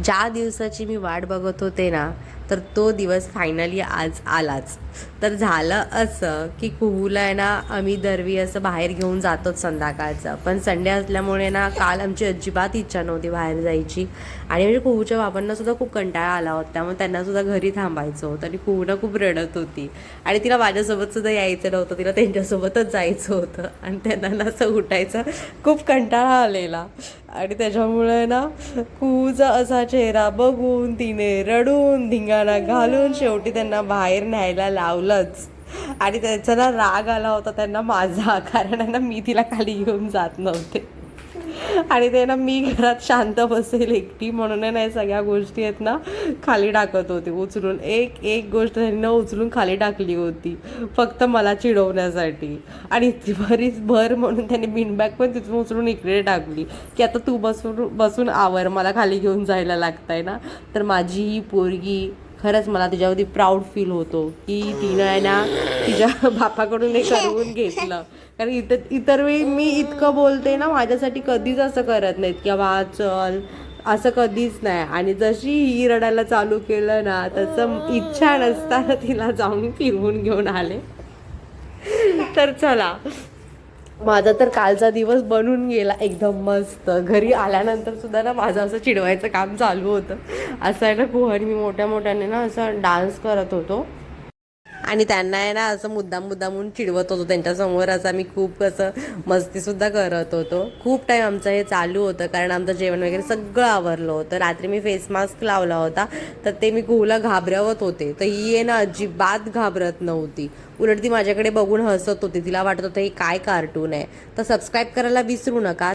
ज्या दिवसाची मी वाट बघत होते ना, तर तो दिवस फायनली आज आलाच. तर झालं असं की कुहूला आहे ना, आम्ही दरवी असं बाहेर घेऊन जातोच संध्याकाळचं. पण संडे असल्यामुळे ना, काल आमची अजिबात इच्छा नव्हती बाहेर जायची. आणि म्हणजे कुहूच्या बाबांना सुद्धा खूप कंटाळा आला होता, त्यामुळे त्यांना सुद्धा घरी थांबायचं होतं. आणि कुहूला खूप रडत होती आणि तिला माझ्यासोबत सुद्धा यायचं नव्हतं, तिला त्यांच्यासोबतच जायचं होतं. आणि त्यांना ना असं उठायचा खूप कंटाळा आलेला. आणि त्याच्यामुळे ना कुहूचा असा चेहरा बघून तिने रडून धिंगाणा घालून शेवटी त्यांना बाहेर न्यायला लावलंच. आणि त्याचा ना राग आला होता त्यांना माझा, कारण आहे ना मी तिला खाली घेऊन जात नव्हते. आणि ते ना मी घरात शांत बसेल एकटी म्हणून आहे ना या सगळ्या गोष्टी आहेत ना खाली टाकत होते उचलून. एक एक गोष्ट त्यांनी ना उचलून खाली टाकली होती फक्त मला चिडवण्यासाठी. आणि ती बरीच भर म्हणून त्यांनी बिनबॅग पण तिथून उचलून इकडे टाकली की आता तू बसून बसून आवर, मला खाली घेऊन जायला लागतंय ना. तर माझी ही पोरगी खरंच मला तिच्यावरती प्राऊड फील होतो की तिनं आहे ना तिच्या बापाकडून हे करवून घेतलं. कारण इतर वेळी मी इतकं बोलते ना, माझ्यासाठी कधीच असं करत नाहीत की बा चल, असं कधीच नाही. आणि जशी ही रडायला चालू केलं ना, तसं इच्छा नसताना तिला जाऊन फिरवून घेऊन आले. तर चला, माझा तर कालचा दिवस बनून गेला एकदम मस्त. घरी आल्यानंतर सुद्धा ना माझं असं चिडवायचं काम चालू होतं. असं आहे ना कुहर मी मोठ्या मोठ्याने ना असं डान्स करत होतो आणि त्यांना आहे ना असं मुद्दामून चिडवत होतो त्यांच्यासमोर. असं मी खूप असं मस्तीसुद्धा करत होतो. खूप टाईम आमचं हे चालू होतं, कारण आमचं जेवण वगैरे सगळं आवरलं होतं. रात्री मी फेस मास्क लावला होता, तर ते मी कुहूला घाबरवत होते, तर ही आहे ना अजिबात घाबरत नव्हती. उलट ती माझ्याकडे बघून हसत होती, तिला वाटत होतं हे काय कार्टून आहे. तर सबस्क्राईब करायला विसरू नका.